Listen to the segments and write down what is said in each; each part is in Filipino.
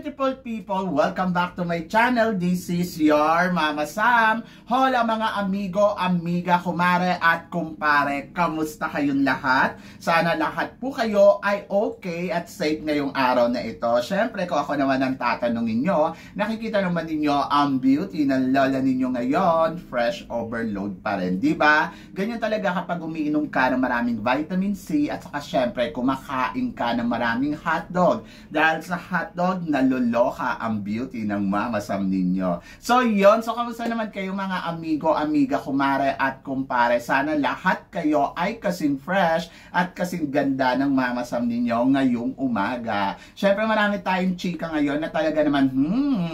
beautiful people! Welcome back to my channel. This is your Mama Sam. Hola mga amigo, amiga, kumare at kumpare. Kamusta kayong lahat? Sana lahat po kayo ay okay at safe ngayong araw na ito. Syempre, kung ako naman ang tatanungin nyo, nakikita naman ninyo ang beauty ng lola ninyo ngayon. Fresh overload pa rin, di ba? Ganyan talaga kapag umiinom ka ng maraming vitamin C at saka syempre kumakain ka ng maraming hotdog. Dahil sa hotdog, naloloka ang beauty ng Mama Sam ninyo. So yun, so kamusta naman kayo mga amigo, amiga, kumare at kumpare? Sana lahat kayo ay kasing fresh at kasing ganda ng Mama Sam ninyo ngayong umaga. Syempre marami tayong chika ngayon na talaga naman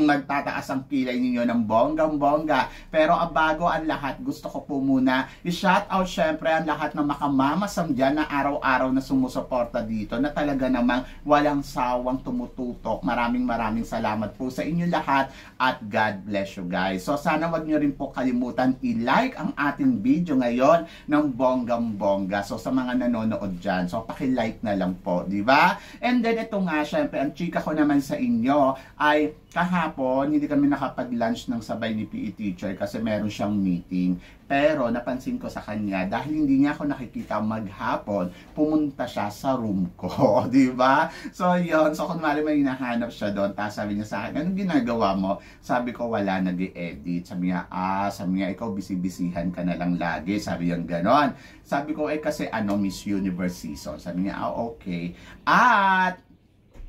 magtataas ang kilay ninyo ng bonggang-bongga. Pero bago ang lahat, gusto ko po muna i-shout out syempre ang lahat ng Mama Sam dyan na araw-araw na sumusuporta dito na talaga namang walang sawang tumututok. Maraming salamat po sa inyo lahat at God bless you guys. So sana wag nyo rin po kalimutan i-like ang ating video ngayon ng bonggang-bongga. So sa mga nanonood dyan, so paki-like na lang po, di ba? And then ito nga, syempre ang chika ko naman sa inyo ay kahapon hindi kami nakapag-lunch ng sabay ni PE teacher kasi meron siyang meeting. Pero napansin ko sa kanya, dahil hindi niya ako nakikita maghapon, pumunta siya sa room ko, di ba? So yun, so kung may hinahanap siya doon, tapos sabi niya sa akin, anong ginagawa mo? Sabi ko, wala, nag-i-edit. Sabi niya, ikaw busy-busyhan ka na lang lagi. Sabi niya, ganon. Sabi ko, kasi Miss Universe season. Sabi niya, okay. At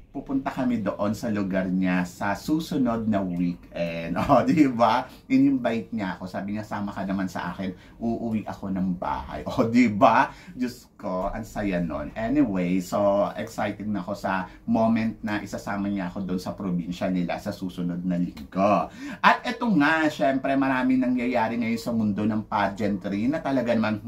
pupunta kami doon sa lugar niya sa susunod na weekend. O, di ba? In-invite niya ako. Sabi niya, sama ka naman sa akin. Uuwi ako ng bahay. O, di ba? Diyos ko, ang saya nun. Anyway, so excited na ako sa moment na isasama niya ako doon sa probinsya nila sa susunod na linggo. At eto nga, syempre, maraming nangyayari ngayon sa mundo ng pageantry na talaga naman,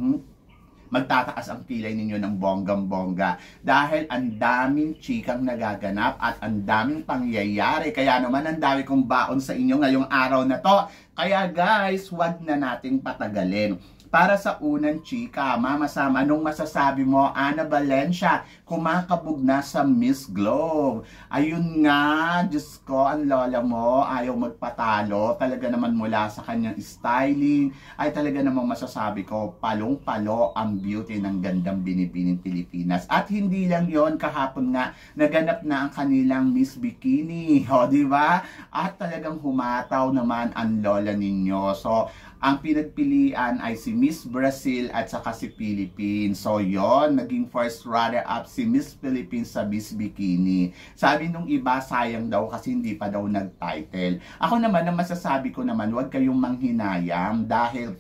magtataas ang kilay ninyo ng bonggang-bongga dahil ang daming chikang nagaganap at ang daming pangyayari. Kaya naman ang dami kong baon sa inyo ngayong araw na to. Kaya guys, wag na nating patagalin. Para sa unang chika, Mama Sam, anong masasabi mo? Ana Valencia, kumakabog na sa Miss Globe. Ayun nga, Diyos ko, ang lola mo, ayaw magpatalo. Talaga naman mula sa kanyang styling, ay talaga namang masasabi ko, palong-palo ang beauty ng gandang binibining Pilipinas. At hindi lang yon, kahapon nga, naganap na ang kanilang Miss Bikini. O, di ba? At talagang humataw naman ang lola ninyo. So, ang pinagpilian ay si Miss Brazil at saka si Philippines. So yon, naging first runner-up si Miss Philippines sa Miss Bikini. Sabi nung iba, sayang daw kasi hindi pa daw nag-title. Ako naman, ang masasabi ko naman, huwag kayong manghinayang dahil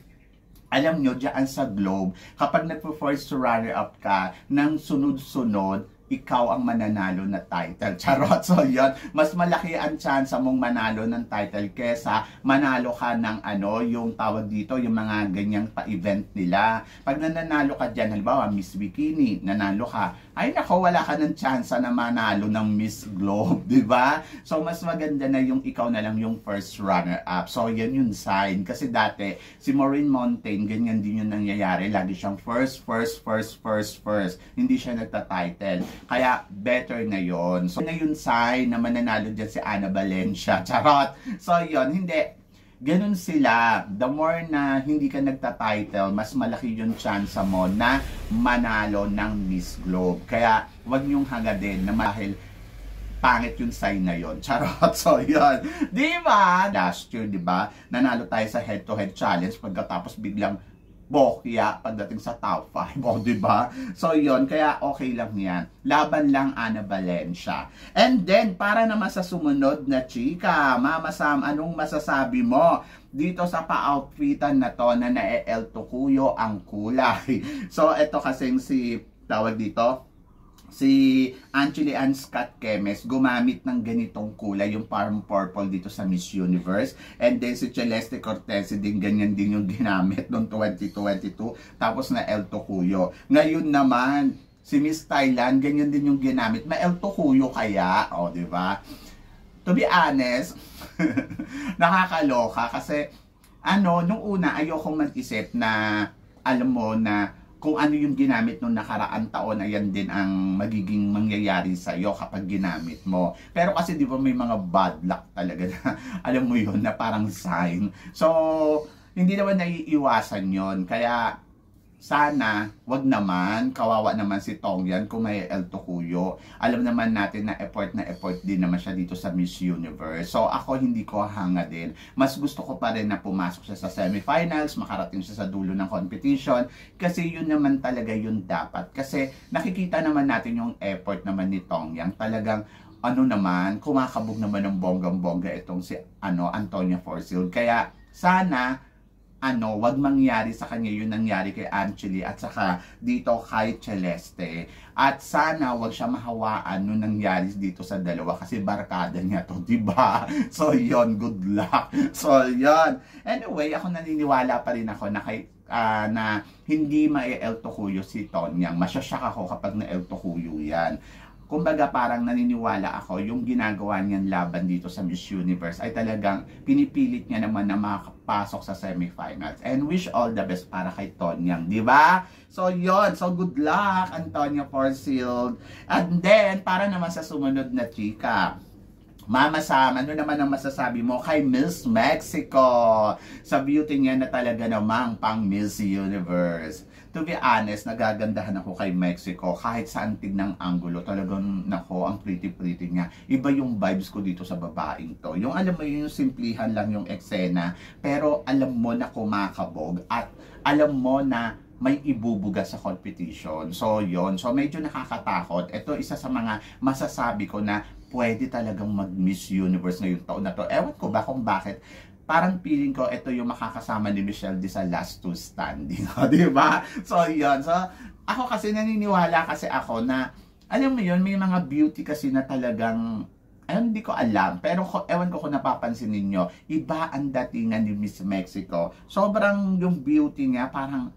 alam nyo, dyan sa Globe, kapag nagpo-first runner-up ka ng sunod-sunod, ikaw ang mananalo na title. Charot. So yun, mas malaki ang chance mong manalo ng title kesa manalo ka ng yung tawag dito, yung mga ganyang pa-event nila. Pag nanalo ka dyan, halimbawa Miss Bikini, nanalo ka, ay nako, wala ka ng chance na manalo ng Miss Globe, di ba? So mas maganda na yung ikaw na lang yung first runner-up. So yan yung sign. Kasi dati, si Maureen Montaigne, ganyan din yung nangyayari. Lagi siyang first. Hindi siya nagta-title. Kaya better na yon. So na yung sign na mananalo dyan si Ana Valencia. Charot. So yon, hindi. Ganun sila. The more na hindi ka nagta-title, mas malaki yung chance mo na manalo ng Miss Globe. Kaya wag niyong hagadin na dahil pangit yung sign na yon. Charot. So yun. Diba? Last year, diba? Nanalo tayo sa head-to-head challenge pagkatapos biglang bokya pagdating sa top 5. O, diba? So, yun. Kaya okay lang yan. Laban lang, Ana Valencia. And then, para naman sa sumunod na chika, Mama Sam, anong masasabi mo dito sa pa-outfitan na to na na-El Tocuyo ang kulay? So, ito kasing si, tawag dito, si Angeli Ann Scott Kemes gumamit ng ganitong kulay, yung parang purple dito sa Miss Universe. And then si Celeste Cortez din, ganyan din yung ginamit noong 2022. Tapos na El Tocuyo. Ngayon naman, si Miss Thailand, ganyan din yung ginamit. Ma El Tocuyo kaya? O, di ba? To be honest, nakakaloka kasi nung una ayokong mag-isip na alam mo na kung ano yung ginamit nung nakaraang taon, ayan din ang magiging mangyayari sa'yo kapag ginamit mo. Pero kasi di ba may mga bad luck talaga na, alam mo yun, na parang sign. So, hindi naman naiiwasan yon. Kaya, sana, wag naman, kawawa naman si Tongyan kung may El Tocuyo. Alam naman natin na effort din naman siya dito sa Miss Universe. So ako hindi ko hanga din. Mas gusto ko pa rin na pumasok siya sa semifinals, makarating siya sa dulo ng competition. Kasi yun naman talaga yun dapat. Kasi nakikita naman natin yung effort naman ni Tongyan. Talagang ano naman, kumakabog naman ng bonggang-bongga itong si Antonia Forsyth. Kaya sana wag mangyari sa kanya yung nangyari kay Angeli at saka dito kay Celeste. At sana wag siya mahawaan nung nangyari dito sa dalawa kasi barkada niya to, diba? So yon, good luck. So yon. Anyway, ako naniniwala pa rin ako na na hindi ma-El Tocuyo si Tonyang. Masyasyak ako kapag na-El Tocuyo yan. Kumbaga parang naniniwala ako yung ginagawa niyan laban dito sa Miss Universe ay talagang pinipilit niya naman na makapasok sa semifinals. And wish all the best para kay Tonyang, di ba? So yon, so good luck Antonia Forsyth. And then para naman sa sumunod na chika, Mama Sam, ano naman ang masasabi mo kay Miss Mexico? Sa beauty niya na talaga namang pang Miss Universe. To be honest, nagagandahan ako kay Mexico kahit sa antig ng anggulo. Talagang, nako, ang pretty-pretty niya. Iba yung vibes ko dito sa babaeng to. Yung alam mo yung simplihan lang yung eksena, pero alam mo na kumakabog at alam mo na may ibubuga sa competition. So, yon. So, medyo nakakatakot. Ito, isa sa mga masasabi ko na pwede talagang mag-Miss Universe ngayong taon na to. Ewan ko ba kung bakit. Parang feeling ko, ito yung makakasama ni Michelle Di sa last two standing. Di ba? So, yun. So, ako kasi naniniwala kasi ako na, alam mo yun, may mga beauty kasi na talagang, hindi ko alam. Pero ewan ko kung napapansin ninyo, iba ang datingan ni Miss Mexico. Sobrang yung beauty niya, parang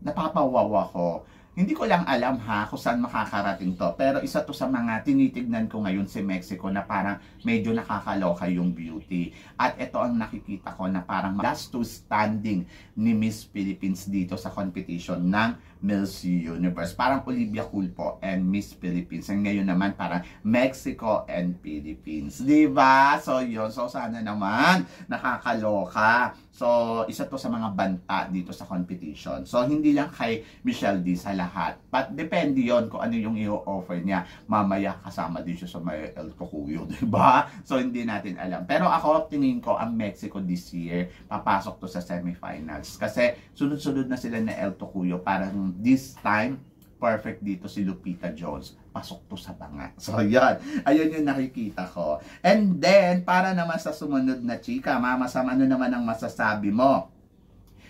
napapawawa ko. Hindi ko lang alam kung saan makakarating to. Pero isa to sa mga tinitignan ko ngayon si Mexico na parang medyo nakakaloka yung beauty. At ito ang nakikita ko na parang last two standing ni Miss Philippines dito sa competition ng Miss Universe. Parang Olivia Culpo and Miss Philippines. And ngayon naman parang Mexico and Philippines. Diba? So yun. So sana naman nakakaloka. So, isa to sa mga banta dito sa competition. So, hindi lang kay Michelle D sa lahat. But, depende yon kung ano yung i-offer niya. Mamaya, kasama din siya sa may El Tocuyo, diba? So, hindi natin alam. Pero ako, tingin ko, ang Mexico this year, papasok to sa semifinals. Kasi, sunod-sunod na sila na El Tocuyo. Parang this time, perfect dito si Lupita Jones. Pasok to sa banga. So, yan. Ayun yung nakikita ko. And then, para naman sa sumunod na chika, Mama Sam, ano naman ang masasabi mo?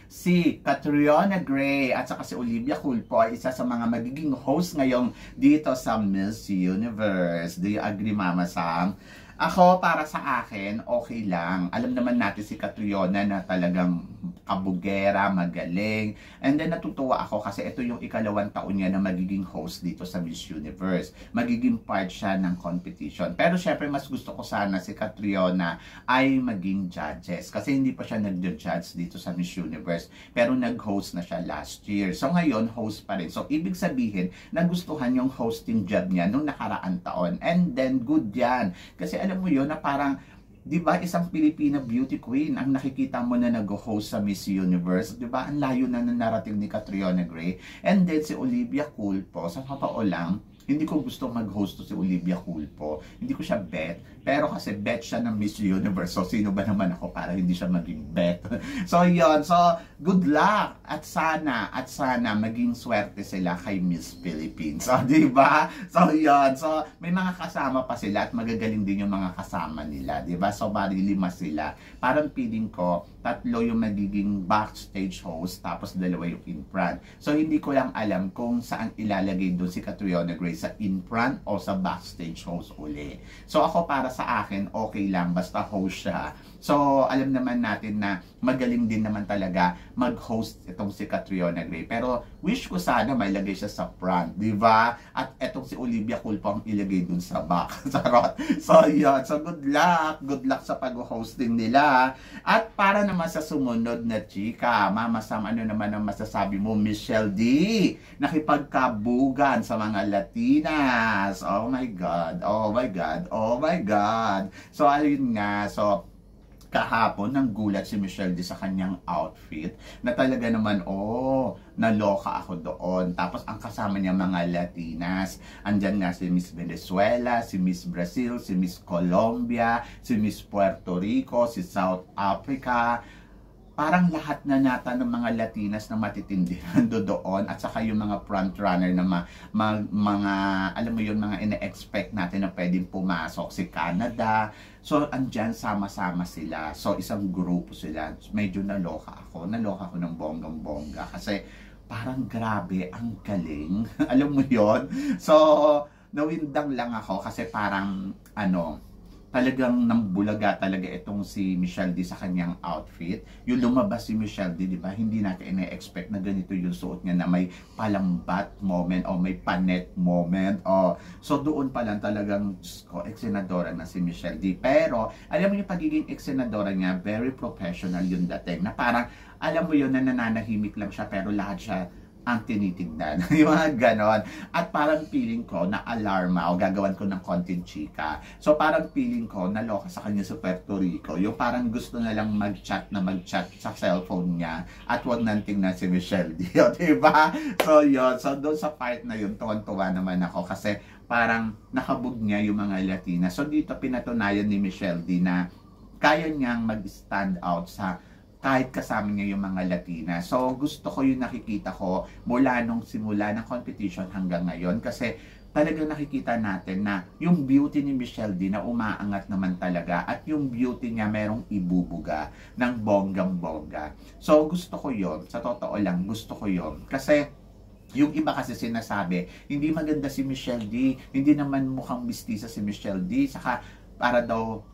Si Catriona Gray at saka si Olivia Culpo ay isa sa mga magiging host ngayong dito sa Miss Universe. Do you agree, Mama Sam? Ako, para sa akin, okay lang. Alam naman natin si Catriona na talagang kabugera, magaling. And then natutuwa ako kasi ito yung ikalawang taon niya na magiging host dito sa Miss Universe. Magiging part siya ng competition. Pero syempre mas gusto ko sana si Catriona ay maging judges. Kasi hindi pa siya nag-judge dito sa Miss Universe. Pero nag-host na siya last year. So ngayon, host pa rin. So ibig sabihin, nagustuhan yung hosting job niya nung nakaraang taon. And then good yan. Kasi alam mo yun na parang, di ba, isang Filipina beauty queen ang nakikita mo na nag-host sa Miss Universe. Di ba, ang layo na narating ni Catriona Gray. And then si Olivia Culpo, sa totoo lang, hindi ko gusto mag-host to si Olivia Culpo. Hindi ko siya bet. Pero kasi bet siya ng Miss Universe. So, sino ba naman ako para hindi siya maging bet? So, yun. So, good luck. At sana maging swerte sila kay Miss Philippines. So, diba? So, yun. So, may mga kasama pa sila at magagaling din yung mga kasama nila. Diba? So, bali 5 sila. Parang feeling ko, 3 yung magiging backstage host, tapos 2 yung in front. So, hindi ko lang alam kung saan ilalagay doon si Catriona Gray, sa in front o sa backstage host uli. So, ako para sa akin, okay lang, basta host siya. So, alam naman natin na magaling din naman talaga mag-host itong si Catriona Gray. Pero, wish ko sana may lagay siya sa front, di ba? At itong si Olivia Culpo ang ilagay dun sa back. So, yun. So, good luck. Good luck sa pag-hosting nila. At para naman sa sumunod na chika. Mama Sam, ano naman ang masasabi mo? Michelle D, nakipagkabugan sa mga Latinas. Oh my God, oh my God, oh my God. So, ayun nga, so, kahapon nang gulat si Michelle D sa kanyang outfit na talaga naman, naloka ako doon. Tapos ang kasama niya mga Latinas. Andyan nga si Miss Venezuela, si Miss Brazil, si Miss Colombia, si Miss Puerto Rico, si South Africa. Parang lahat na nata ng mga Latinas na matitindi doon at saka yung mga frontrunner na mga alam mo yun, mga ina-expect natin na pwedeng pumasok, si Canada. So andyan sama-sama sila. So isang grupo sila. Medyo naloka ako ng bonggang-bongga kasi parang grabe, ang galing. Alam mo yon. So nawindang lang ako kasi parang talagang nambulaga talaga itong si Michelle D sa kanyang outfit. Yung lumabas si Michelle D, di ba? Hindi natin ina-expect na ganito yung suot niya na may palambat moment o may panet moment. So doon pa lang talagang, eksenadora na si Michelle D. Pero alam mo yung pagiging eksenadora niya, very professional yung dating. Na parang, alam mo yun na nananahimik lang siya pero lahat siya ang tinitignan. Yung mga ganon. At parang feeling ko na alarma o gagawan ko ng content chika. So parang feeling ko naloka sa kanya sa Puerto Rico. Yung parang gusto na lang mag-chat sa cellphone niya at wag nang tingnan si Michelle D. Diba? So yun. So doon sa part na yun, tuwan-tuwa naman ako kasi parang nakabog niya yung mga Latina. So dito pinatunayan ni Michelle D na kaya niyang mag-stand out sa kahit kasama niya yung mga Latina. So, gusto ko yung nakikita ko mula nung simula ng competition hanggang ngayon. Kasi talagang nakikita natin na yung beauty ni Michelle D na umaangat naman talaga at yung beauty niya merong ibubuga ng bonggang-bongga. So, gusto ko yon. Sa totoo lang, gusto ko yon. Kasi yung iba kasi sinasabi, hindi maganda si Michelle D, hindi naman mukhang mistisa si Michelle D, saka para daw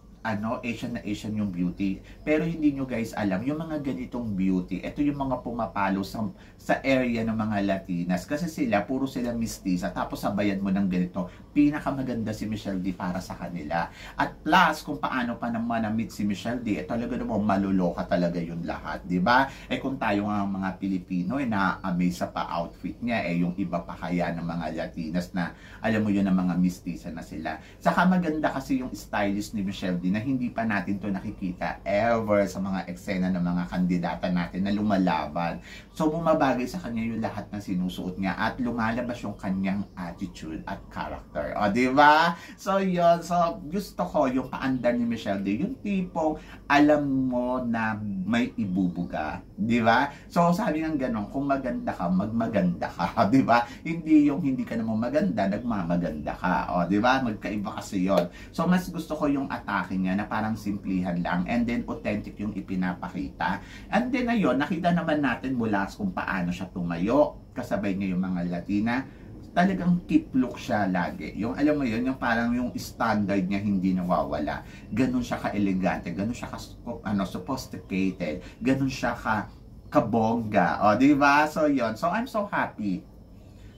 Asian na Asian yung beauty. Pero hindi nyo guys alam, yung mga ganitong beauty, ito yung mga pumapalo sa area ng mga Latinas. Kasi puro sila mistisa, tapos sabayan mo ng ganito, pinakamaganda si Michelle D para sa kanila. At plus, kung paano pa naman na-meet si Michelle D, talaga naman maluloka talaga yung lahat, di ba? Kung tayo nga mga Pilipino, na-amaze sa pa-outfit niya, yung iba pa kaya ng mga Latinas na, alam mo yun, ng mga mistisa na sila. Saka maganda kasi yung stylist ni Michelle D na hindi pa natin to nakikita ever sa mga eksena ng mga kandidata natin na lumalaban. So bumabagay sa kanya yung lahat ng sinusuot niya at lumalabas yung kanyang attitude at character. Di ba? So yun, so gusto ko yung paandar ni Michelle D, yung tipong alam mo na may ibubuga, di ba? So sabi ng ganon, kung maganda ka, magmaganda ka, di ba? Hindi yung hindi ka naman maganda, nagmamaganda ka. Di ba? Magkaiba kasi yon. So mas gusto ko yung atake niya na parang simplihan lang and then authentic yung ipinapakita. And then ayun, nakita naman natin mula kung paano siya tumayo. Kasabay niya yung mga Latina. Talagang keep look siya lagi. Yung alam mo yun, yung parang yung standard niya hindi nawawala. Ganun siya ka-elegante, ganun siya sophisticated, ganun siya kabongga. Di ba? So yun. So I'm so happy.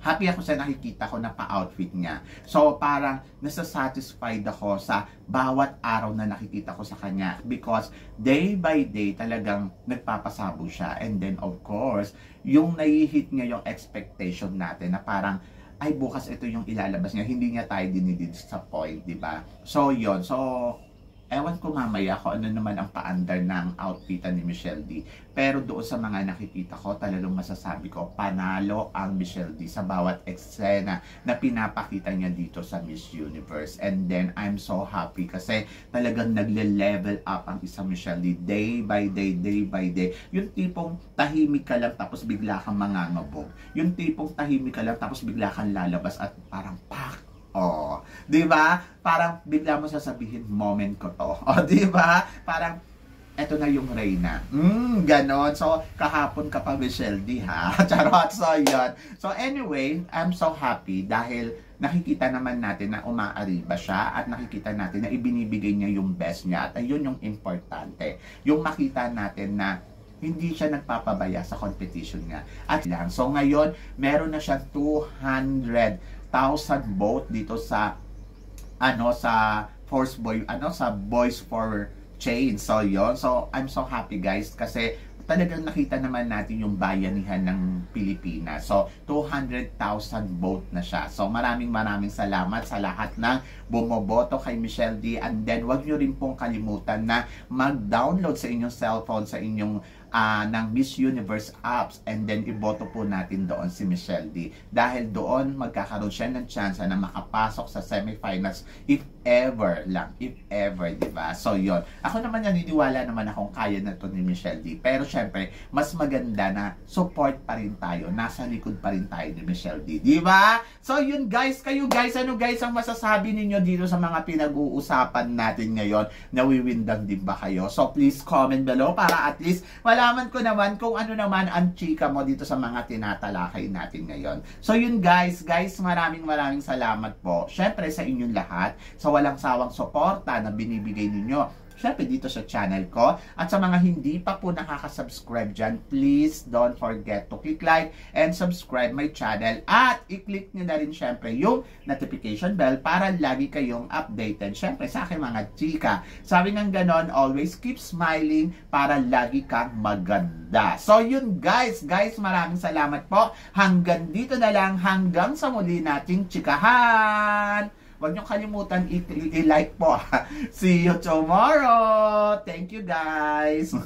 Happy ako sa nakikita ko na pa-outfit niya. So, parang nasa-satisfied ako sa bawat araw na nakikita ko sa kanya. Because day by day talagang nagpapasabo siya. And then, of course, yung nai-hit niya yung expectation natin na parang, ay bukas ito yung ilalabas niya. Hindi niya tayo dinidisappoint, di ba? So, yun. So, ewan ko mamaya kung ano naman ang paandar ng outfitan ni Michelle D. Pero doon sa mga nakikita ko, talagang masasabi ko, panalo ang Michelle D sa bawat eksena na pinapakita niya dito sa Miss Universe. And then, I'm so happy kasi talagang nagle-level up ang isang Michelle D day by day, day by day. Yung tipong tahimik ka lang tapos bigla kang mangangabog. Yung tipong tahimik ka lang tapos bigla kang lalabas at parang pak! Di ba? Parang bigla mo sasabihin, moment ko to. Di ba? Parang, eto na yung Reyna. Ganon. So, kahapon ka pa Michelle D, ha? Charot. So, yun. So, anyway, I'm so happy dahil nakikita naman natin na umaariba siya at nakikita natin na ibinibigay niya yung best niya. At ayun yung importante. Yung makita natin na hindi siya nagpapabaya sa competition niya. At lang. So, ngayon, meron na siya 200,000 vote dito sa sa Boys for chain. So, yon. So, I'm so happy guys kasi talagang nakita naman natin yung bayanihan ng Pilipinas. So, 200,000 vote na siya. So, maraming salamat sa lahat ng bumoboto kay Michelle D. And then, wag nyo rin pong kalimutan na mag-download sa inyong cellphone, sa inyong ng Miss Universe apps, and then iboto po natin doon si Michelle D. Dahil doon magkakaroon siya ng chance na makapasok sa semifinals if ever lang, if ever, diba? So yon. Ako naman naniniwala naman akong kaya na to ni Michelle D. Pero syempre, mas maganda na support pa rin tayo, nasa likod pa rin tayo ni Michelle D, diba? So yun guys, kayo guys, ano guys ang masasabi ninyo dito sa mga pinag-uusapan natin ngayon? Nawiwindang din ba kayo? So please comment below para at least malaman ko naman kung ano naman ang chika mo dito sa mga tinatalakay natin ngayon. So yun guys, maraming salamat po. Syempre sa inyong lahat, sa walang sawang suporta na binibigay ninyo. Syempre dito sa channel ko. At sa mga hindi pa po nakaka-subscribe dyan, please don't forget to click like and subscribe my channel. At i-click nyo na rin syempre yung notification bell para lagi kayong updated. Syempre sa aking mga chika. Sabi ng ganon, always keep smiling para lagi kang maganda. So yun guys, maraming salamat po. Hanggang dito na lang, hanggang sa muli nating chikahan. Huwag niyong kalimutan i-like po. See you tomorrow. Thank you guys.